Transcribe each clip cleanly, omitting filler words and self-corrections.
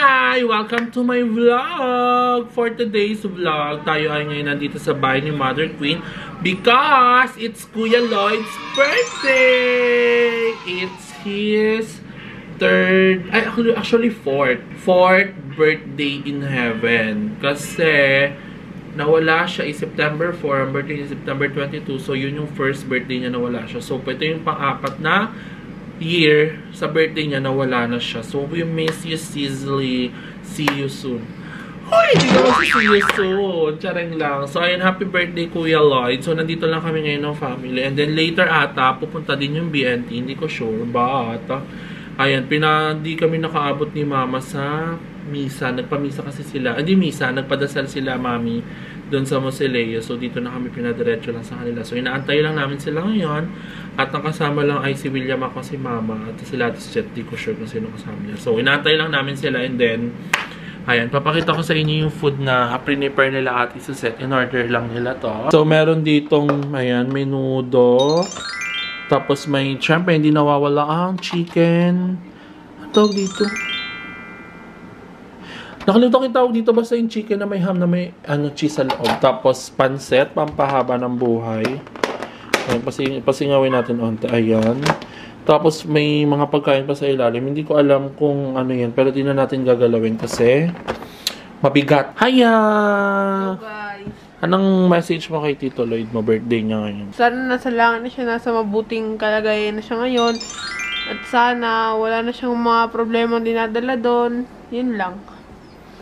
Hi! Welcome to my vlog! For today's vlog, tayo ay ngayon nandito sa bahay ni Mother Queen because it's Kuya Lloyd's birthday! It's his fourth birthday in heaven. Kasi nawala siya September 4, ang birthday niya September 22. So yun yung first birthday niya, nawala siya. So ito yung pang-apat na year sa birthday niya, nawala na siya. So we miss you, Sizzly. See you soon. Hoy! Hindi naman si see you soon. Charing lang. So ayun, happy birthday Kuya Lloyd. So nandito lang kami ngayon ng family. And then later ata, pupunta din yung BNT. Hindi ko sure. But ayan, di kami nakaabot ni Mama sa misa. Nagpamisa kasi sila. Hindi misa, nagpadasal sila, Mami, doon sa Moseleo. So dito na kami pinadiretso lang sa kanila. So inaantay lang namin sila ngayon. At ang kasama lang ay si William, ako, si Mama, at sila at si Jet. Di ko sure kung sino kasama niya. So inaantay lang namin sila, and then ayan, papakita ko sa inyo yung food na prepare nila Ate Suzette. In order lang nila to. So meron ditong, ayan, menudo. Tapos may, syempre hindi nawawala ang chicken. Ano tawag dito? Nakalimutan ko yung tawag dito, basta yung chicken na may ham na may cheese sa loob. Tapos pansit, pampahaba ng buhay. Ayan, pasingawin natin onte. Ayan. Tapos may mga pagkain pa sa ilalim. Hindi ko alam kung ano yan, pero di na natin gagalawin kasi mabigat. Hiya! Hello guys! Anong message mo kay Tito Lloyd mo? Birthday niya ngayon. Sana nasa langit na siya, nasa mabuting kalagayan na siya ngayon. At sana wala na siyang mga problema dinadala doon. Yun lang.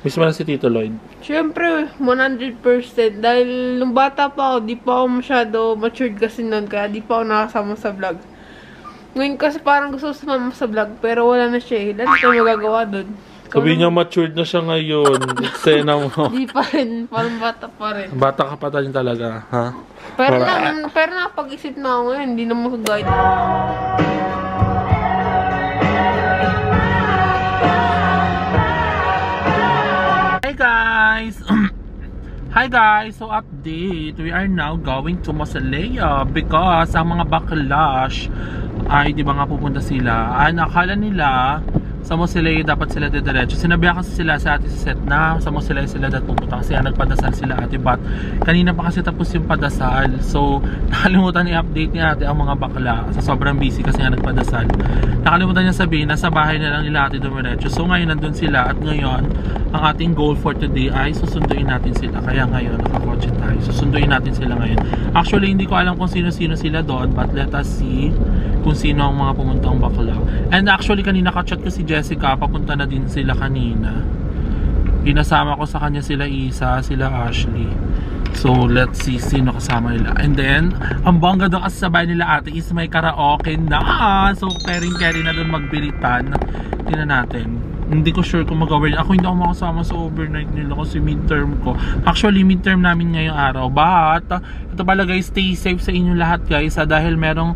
Miss mo na si Tito Lloyd? Siyempre, 100%. Dahil nung bata pa ako, di pa ako masyado matured kasi noon. Kaya di pa ako nakasama sa vlog. Ngayon kasi parang gusto sumama sa vlog. Pero wala na siya eh. Dahil tayo magagawa doon. Sabi niya matured na siya ngayon. Eksena mo. Di pa rin. Parang bata pa rin. Bata ka pa tayo talaga, ha? Pero napag-isip na ako ngayon. Hindi na mag-guide. Hi guys! So update, we are now going to Moseleo because ang mga backlash ay di ba nga pupunta sila. Akala nila sa Moseleo dapat sila diretso. Sinabihan kasi sila sa Ate Suzette na sa Moseleo sila dapat pupunta kasi nagpadasal sila ate, but kanina pa kasi tapos yung padasal. So nakalimutan i-update ni ate ang mga bakla sa sobrang busy kasi nagpadasal. Nakalimutan niya sabihin na sa bahay na lang nila ate dumiretso. So ngayon nandun sila at ngayon ang ating goal for today ay susunduin natin sila. Kaya ngayon nakakotse tayo. Susunduin natin sila ngayon. Actually hindi ko alam kung sino-sino sila doon, but let us see kung sino ang mga pumuntang bakla. And actually kanina ka-chat ko si Jessica, papunta na din sila kanina. Inasama ko sa kanya sila Isa, sila Ashley. So let's see sino kasama nila. And then ang bongga doon kasi sa bahay nila ate is may karaoke na. So kering-kering na doon magbilitan. Tingnan natin. Hindi ko sure kung mag-overnight. Ako hindi ako makasama sa overnight nila kasi midterm ko. Actually, midterm namin ngayong araw. But, ito pala guys, stay safe sa inyo lahat guys. Dahil merong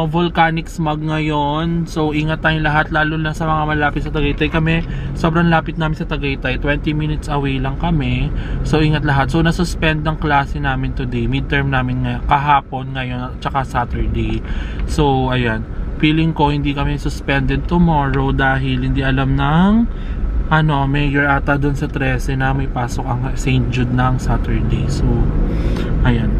volcanic smog ngayon. So, ingat tayong lahat. Lalo na sa mga malapit sa Tagaytay. Kami, sobrang lapit namin sa Tagaytay. 20 minutes away lang kami. So, ingat lahat. So, nasuspend ang klase namin today. Midterm namin kahapon, ngayon, tsaka Saturday. So, ayan. Feeling ko hindi kami suspended tomorrow dahil hindi alam ng mayor ata doon sa 13 na may pasok ang St. Jude na ang Saturday. So ayan.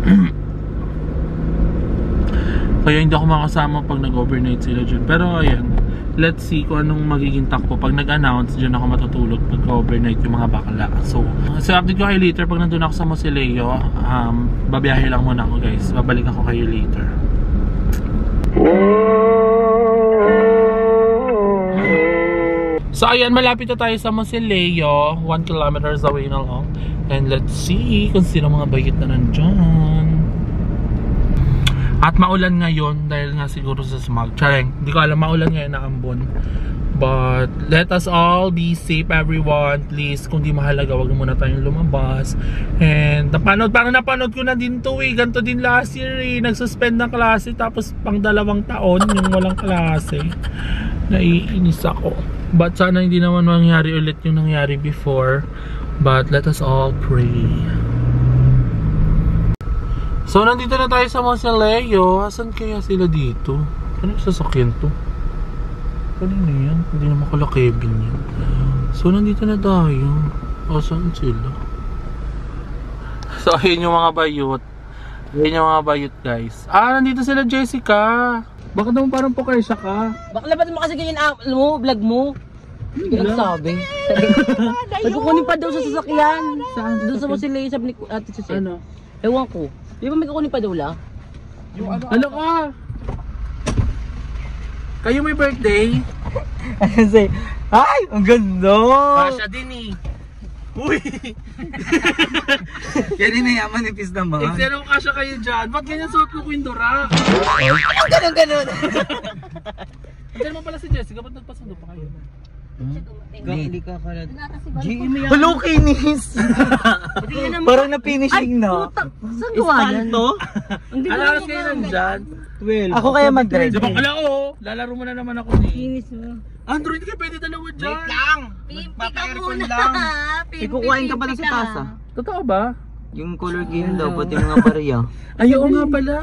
Kaya hindi ako makasama pag nag-overnight sila dyan. Pero ayan, let's see kung anong magiging takbo. Pag nag-announce, dyan ako matutulog pag overnight yung mga bakla. So update ko kayo later pag nandun ako sa Moseleo. Babiyahe lang muna ako guys. Babalik ako kayo later. So ayan, malapit na tayo sa Moseleo, 1 kilometers away na lang. And let's see kung sino mga bayit na nandyan. At maulan ngayon dahil nga siguro sa smog. Chareng, hindi ko alam, maulan ngayon na Ambon. But let us all be safe everyone. Please, kung di mahalaga, wag muna tayong lumabas. And parang napanood ko na din to eh. Ganto din last year eh. Nagsuspend ng klase tapos pang 2 taon yung walang klase. Naiinis ako. But sana hindi naman mangyari ulit yung nangyari before. But let us all pray. So nandito na tayo sa Moseleo. Asan kaya sila dito? Ano yung sasakyan to? Kanina yan? Hindi naman kala Kevin yan. So, nandito na tayo. Saan sila? So, ayun yung mga bayot. Ayun yung mga bayot, guys. Nandito sila, Jessica. Bakit naman parang pokersya ka? Bakla ba't mo kasi ganyan vlog mo? Hindi ka nagsabi. Nagkukunin pa daw sa sasakyan. Saan? Doon sa Mosilay, sabi ni Ate Susie. Ano? Ewan ko. Di ba may kukunin pa daw la? Ano ka? Kayo may birthday? Kasi, ay, ang ganda! Kasha din eh. Uy! Yan din na yaman, nipis naman. Pero kasha kayo dyan. Ba't ganyan suot mo Quindora? Ganun. Diyan mo pala si Jessica. Ba't nagpasundo pa kayo? Hindi ka kalad. GM yan. Hello, kinis! Parang na-finishing na. Saan gawa yan? Alakas kayo nandyan. 12. Ako kaya mag-drive. Diba kala ko? Lalaro mo na naman ako ni. Kinis mo. Andrew, hindi ka pwede dalawa dyan. Wait lang! Magpapa-aircon lang. Ikukuhain ka pala sa tasa. Totoo ba? Yung color game daw, pati mga barya. Ay, oo nga pala.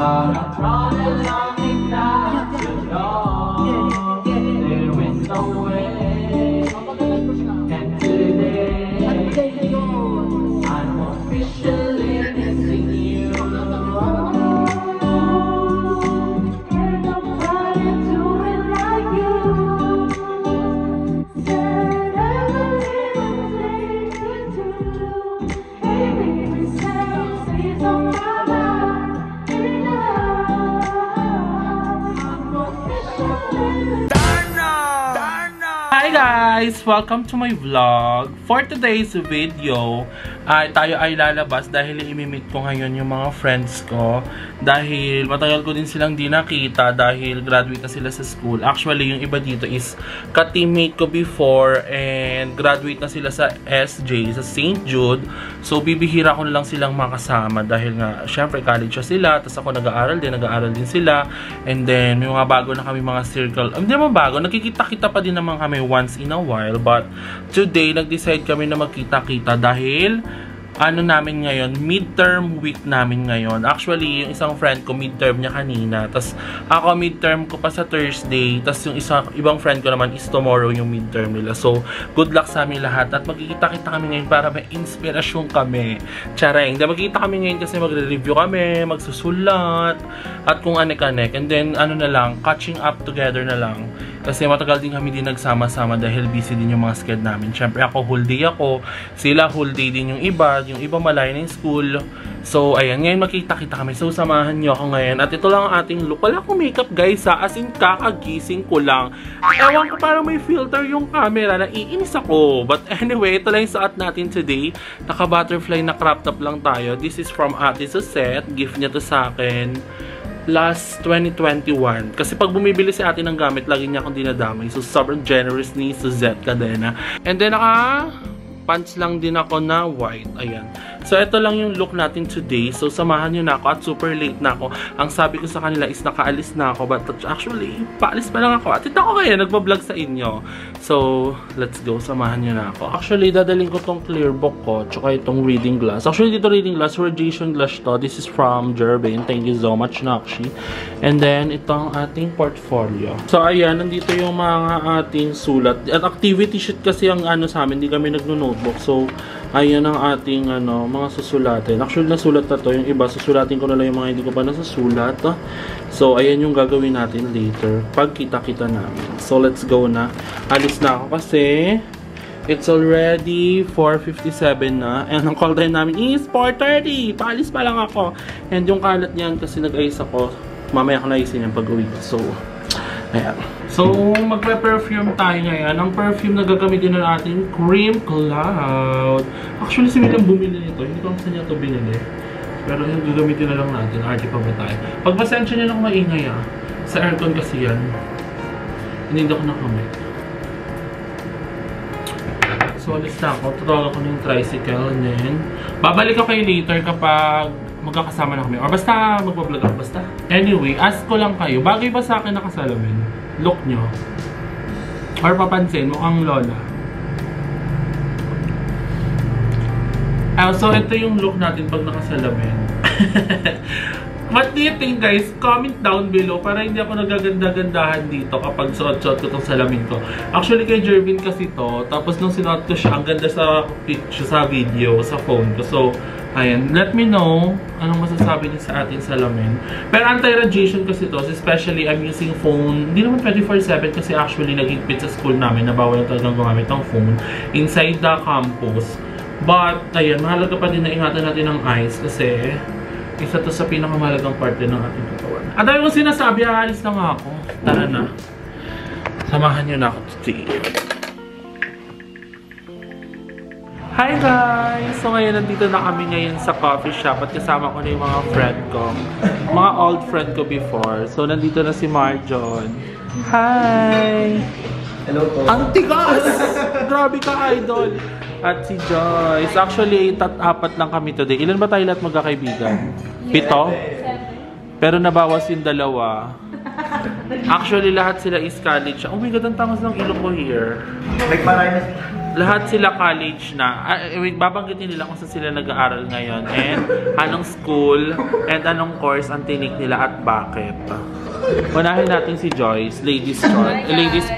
Para guys! Welcome to my vlog. For today's video, tayo ay lalabas dahil imimit ko ngayon yung mga friends ko. Dahil matagal ko din silang di nakita dahil graduate na sila sa school. Actually, yung iba dito is ka-teammate ko before and graduate na sila sa SJ, sa St. Jude. So, bibihira ko na lang silang makasama dahil nga, syempre, college sila. Tapos ako nag-aaral din sila. And then, yung mga bago na kami mga circle. Hindi naman bago, nagkikita-kita pa din naman kami once in a while, but today nag-decide kami na magkita-kita dahil ano namin ngayon, midterm week namin ngayon. Actually, yung isang friend ko midterm niya kanina, tas ako midterm ko pa sa Thursday, tas yung ibang friend ko naman is tomorrow yung midterm nila. So, good luck sa amin lahat at magkikita-kita kami ngayon para may inspirasyon kami. Tsareng, magkikita kami ngayon kasi magre-review kami, magsusulat at kung anek-anek, and then ano na lang, catching up together na lang. Kasi matagal din kami din nagsama-sama dahil busy din yung mga schedule namin. Siyempre ako whole day ako, sila whole day din yung iba malayo na yung school. So ayan, ngayon makita-kita kami. So samahan nyo ako ngayon. At ito lang ang ating look. Wala akong makeup guys ha, as in kakagising ko lang. Ewan ko parang may filter yung camera, naiinis ako. But anyway, ito lang yung suot natin today. Naka-butterfly na crop top lang tayo. This is from Ate Suzette. Gift niya to sa akin last 2021. Kasi pag bumibili si ate ng gamit, lagi niya akong dinadamay. So, sobrang generous ni Suzette Cadena. And then, pants lang din ako na white. Ayan. So, ito lang yung look natin today. So, samahan nyo na ako at super late na ako. Ang sabi ko sa kanila is nakaalis na ako. But actually, paalis pa lang ako. At ito ako kaya nagbablog sa inyo. So, let's go. Samahan nyo na ako. Actually, dadaling ko tong clear book ko. Tsaka itong reading glass. Actually, dito reading glass. Radiation glass to. This is from Jervin. Thank you so much, Nakshi. And then, ito ang ating portfolio. So, ayan. Nandito yung mga ating sulat. At activity sheet kasi ang ano sa amin. Hindi kami nagno-notebook. So, ayan ang ating mga susulatin. Actually, nasulat na to. Yung iba, susulatin ko na lang yung mga hindi ko pa nasusulat. So, ayan yung gagawin natin later. Pag kita-kita namin. So, let's go na. Alis na ako kasi it's already 4:57 na. And ang call time namin is 4:30. Paalis pa lang ako. And yung kalat niyan kasi nag-ayos ako. Mamaya ko na-ayusin yung pag-uwi ko. So, ayan. So, magpe-perfume tayo ngayon. Ang perfume na gagamitin na natin, Cream Cloud. Actually, si William bumili nito. Hindi ko saan niya ito binili. Pero yung gagamitin na lang natin. Arte pa ba tayo? Pagpasensya niya lang maingay sa aircon kasi yan. Hindi ako nakamit. So, alis na ako. Tutulog ako ng tricycle. And then, babalik ako kayo later kapag magkakasama na kami. Or basta magbablog ako. Basta. Anyway, ask ko lang kayo. Bagay ba sa akin nakasalamin? Look nyo. Or papansin, mukhang lola. So, ito yung look natin pag nakasalamin. What do you think guys? Comment down below para hindi ako nagaganda-gandahan dito kapag suot-suot ko itong salamin ko. Actually, kay Jervin kasi to. Tapos nung sinuot ko siya, ang ganda sa picture, sa video, sa phone ko. So, ayan. Let me know anong masasabi niyo sa ating salamin. Pero anti-radiation kasi to. Especially, I'm using phone. Hindi naman 24/7 kasi actually nag-higpit sa school namin na bawal na talagang gumamit ng phone inside the campus. But, ayan. Mahalaga pa din na ingatan natin ang eyes kasi isa to sa pinakamahalagang parte ng ating katawan. At dahil kung sinasabi, aalis na nga ako. Tara na. Samahan niyo na ako today. Hi guys! So ngayon, nandito na kami ngayon sa coffee shop at kasama ko na yung mga friend ko. Mga old friend ko before. So nandito na si Marjon. Hi! Hello po. Ang tigas! Grabe ka, idol! At si Joyce. Actually, apat lang kami today. Ilan ba tayo lahat magkakaibigan? 7? Pero nabawas yung 2. Actually, lahat sila is college. Oh my God, ang tamas ng ilong ko here. Nagparayas. Lahat sila college na. Wait, babanggitin nila kung saan sila nag-aaral ngayon. And anong school, and anong course ang tinik nila at bakit. Unahin natin si Joyce. Ladies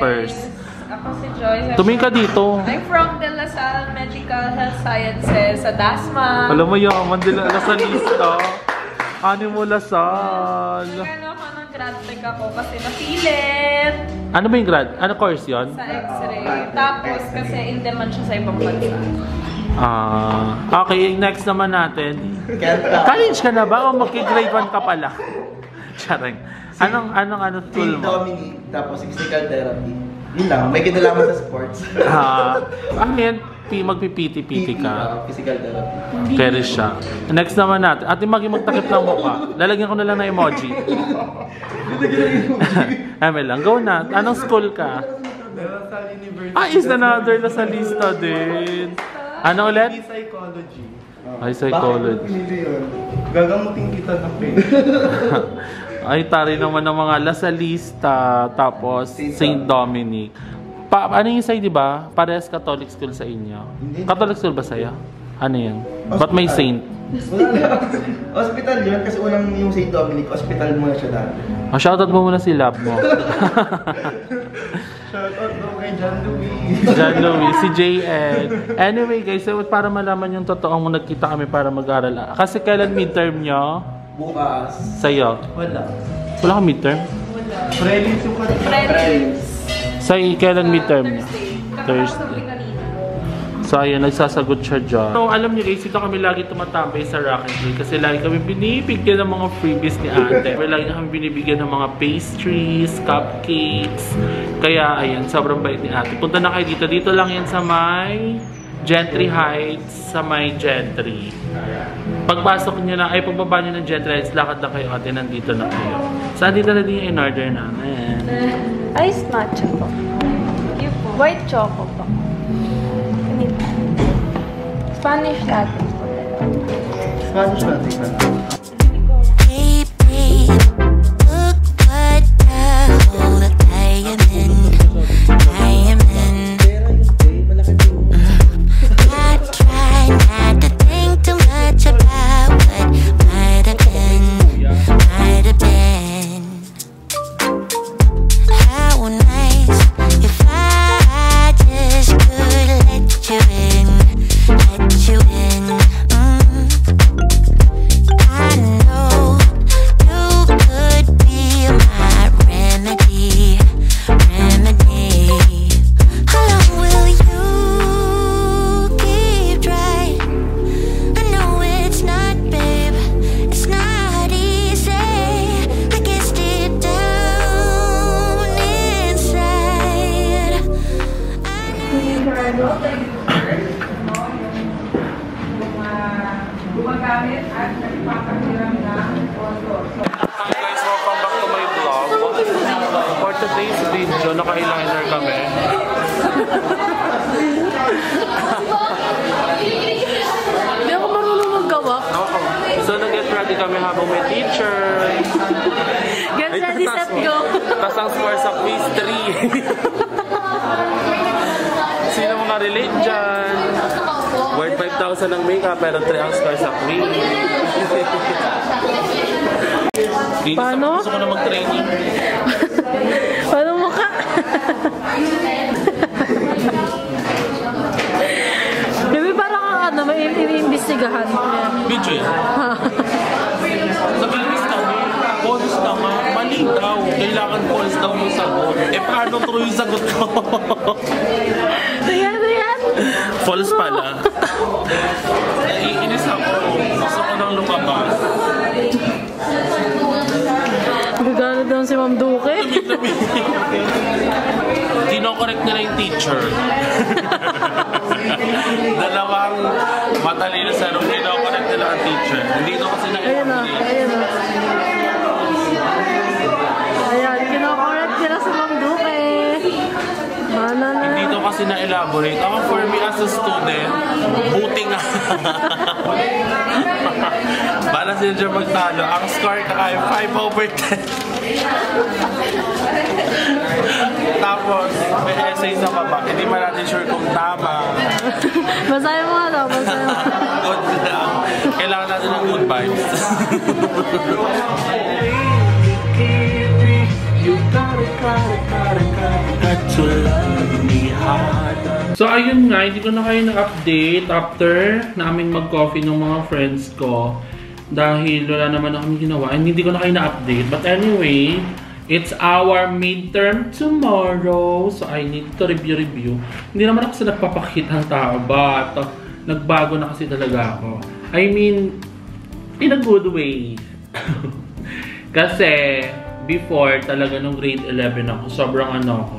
first. Ako si Joyce. Tumingin ka dito. I'm from De La Salle Medical Health Sciences sa DASMA. Alam mo yaman, De La Salle lista. Animo Lasal. Ano ako ng grad tech ako kasi napilit. Ano ba yung grad? Ano course yun? Sa X-ray. Tapos kasi in demand siya sa ibang bansa. Okay, next naman natin. College ka na ba o magki-grade 1 ka pala? Charing. Anong tool mo? Dominic, tapos physical therapy. Yun lang, may kinalaman sa sports. Ano yan? Magpipiti-piti ka. Physical therapy. Kaya siya. Next naman natin. Ate Maggie, magtakip ng mukha. Lalagyan ko na lang ng emoji. Eme lang. Go na. Anong school ka? Lasal University. Is another Lasalista din. Ano ulit? Psychology. Ay, psychology. Bakit pinili yun? Gagamutin kita ng pain. Ay, tari naman ng mga Lasalista. Tapos, St. Dominic. Ano yung sa'yo, di ba? Parehas Catholic school sa inyo. Hindi. Catholic school ba sa'yo? Ano yan? Ba't may saint? Hospital yun, kasi unang yung St. Dominic, hospital muna siya dati. Shoutout mo muna si lab mo. Shoutout daw kay John Louis. John Louis, si JN. Anyway guys, so para malaman yung totoong nagkita kami para mag-aral. Kasi kailan midterm nyo? Bukas. Sa'yo? Wala. Wala kang midterm? Prelims yung kanina. Sa'yo, kailan midterm nyo? Thursday. So ayun, nagsasagot siya dyan. So alam niyo guys, dito kami lagi tumatambay sa Rocket League kasi lagi kami binibigyan ng mga freebies ni ate. Lagi kami binibigyan ng mga pastries, cupcakes. Kaya ayun, sobrang bait ni ate. Punta na kayo dito. Dito lang yan sa may Gentry Heights, sa may Gentry. Pagpasok niyo na, ay pagbaba niyo ng Gentry Heights, lakad na kayo ate, nandito na kayo. Saan dito na din yung in-order namin? Iced matcha po. White choco po. Spanish latte po. Spanish latte. Hey babe, look what the hole I am in. I try not to think too much about what might have been. How nice if I just could let you in. I know you could be my remedy. How long will you keep trying? I know it's not, babe, it's not easy. I guess deep down inside I know. Gumagamit at nagpapahiram ng sponsor. Hi guys, welcome back to my vlog. For today's video, naka-eyeliner kami. Hindi ako marunong maggawa. So nag-get ready kami habang may teacher. Get ready, set, go. Tapos ang score sa quiz 3. Sino mga relate dyan? Worth 5,000 ang makeup pero 3 ang score sa quiz. Paano? Gusto ko na mag-training. Paano mo ka? Baby, parang ano, may iniimbestigahan. Video yan. Nabilis kami. Bonus naman. Mali daw. Kailangan false daw yung sagot. Paano true yung sagot ko? Ayan. False pala. Iinis ako. Gusto ko nang lumabas. Gagano daw si Ma'am Duque. Kino-correct nila yung teacher. Dalawang matalino sa room, kino-correct nila ang teacher. Hindi ito kasi Ayan o. Ayan, kino-correct nila si Ma'am Duque. Mana na. Hindi ito kasi na-elaborate. Ako for me as a student, buti nga. Para sila dyan magtalo. Ang score ka ay 5/10. Tapos, may essay sa baba. Hindi pa natin sure kung tama. Basahin mo nga daw, basahin mo. Good lang. Kailangan natin ng good vibes. So ayun nga, hindi ko na kayo na-update after namin mag-coffee ng mga friends ko. Dahil wala naman akong ginawa. And hindi ko na kayo na-update. But anyway, it's our midterm tomorrow. So I need to review. Hindi naman ako sa nagpapakitang tao. But nagbago na kasi talaga ako. I mean, in a good way. Kasi before talaga nung grade 11 ako, sobrang ano ako.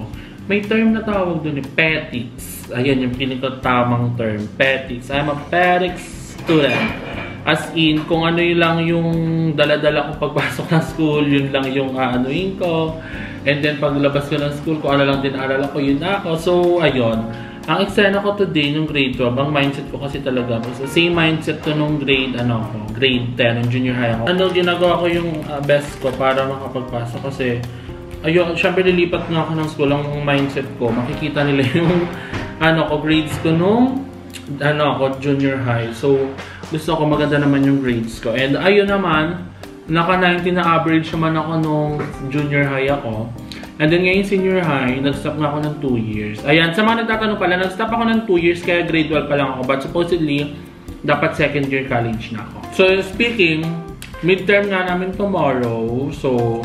may term na tawag dun eh, petics. Ayan yung pinakatamang term, petics. I'm a petics student. As in, kung ano yun lang yung dala-dala ko pagpasok ng school, yun lang yung aanuin ko. And then, paglabas ko ng school, kung ano lang din aral ko, yun ako. So, ayun. Ang eksena ko today, nung grade 12, ang mindset ko kasi talaga, so, same mindset ko nung grade, grade 10, nung junior high ako. Ginagawa ko yung best ko para makapagpasok kasi, ayun, syempre lilipat nga ako ng school, ang mindset ko, makikita nila yung, grades ko nung, junior high. So, gusto ko maganda naman yung grades ko. And ayun naman, naka-90 na average naman ako nung junior high ako. And then ngayon senior high, nag-stop na ako ng 2 years. Ayan, sa mga nagtatanong pala, nag-stop ako ng 2 years kaya grade 12 pa lang ako. But supposedly, dapat second year college na ako. So speaking, midterm nga namin tomorrow. So,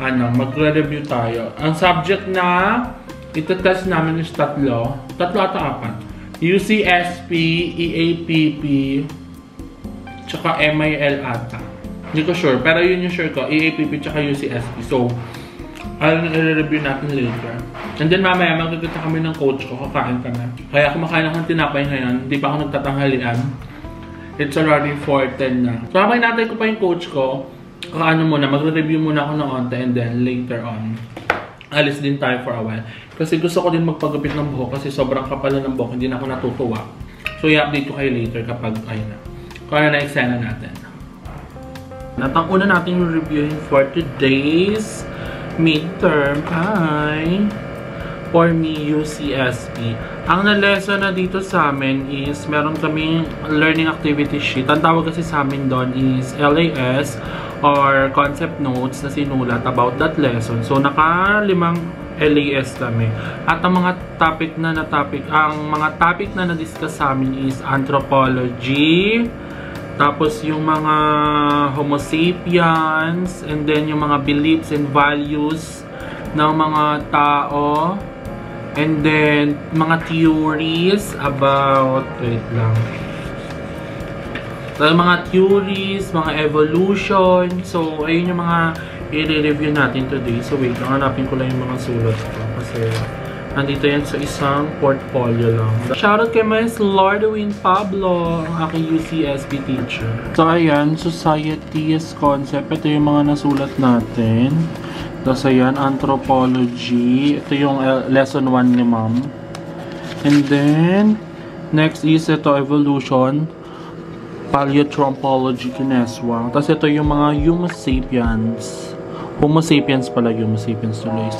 magre-review tayo. Ang subject na itatest namin is tatlo ata 4. UCSP, EAPP, tsaka MIL ata. Hindi ko sure, pero yun yung sure ko, EAPP tsaka UCSP. So, i-review natin later. And then mamaya, magkikita kami ng coach ko, kakain kami. Kaya kumakain ako ng tinapay ngayon, hindi pa ako nagtatanghalian. It's already 4:10 na. So, habang natin ko pa yung coach ko, magre-review muna ako ng onte and then later on, alis din tayo for a while. Kasi gusto ko din magpagupit ng buhok kasi sobrang kapal ng buhok, hindi na ako natutuwa. So, i-update ko kayo later kapag, kung ano na eksena natin. At ang una natin reviewin for today's midterm ay for me UCSP. Ang na-lesson na dito sa amin is meron kaming learning activity sheet. Ang tawag kasi sa amin doon is LAS or concept notes na sinulat about that lesson. So naka-5 LAS kami. At ang mga topic na na-discuss sa amin is anthropology, tapos yung mga Homo sapiens, and then yung mga beliefs and values ng mga tao, and then mga theories about, mga theories, mga evolution. So, ayun yung mga i-review natin today. So, wait, hanapin ko lang yung mga sulat ko kasi nandito yan sa isang portfolio lang. Shoutout kay Ms. Lordwin Pablo, ang aking UCSB teacher. So, ayan, society's concept. Ito yung mga nasulat natin. Tapos, ayan, anthropology. Ito yung lesson 1 ni ma'am. And then, next is ito, evolution. Paleoanthropology, kineswa. Tapos, ito yung mga Homo sapiens. Homo sapiens pala, Homo sapiens tuloy.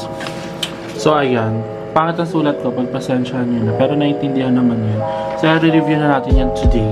So, ayan. Pangit ang sulat ko, pagpasensyahan nyo na. Pero naiintindihan naman yun. So, i-review na natin yan today.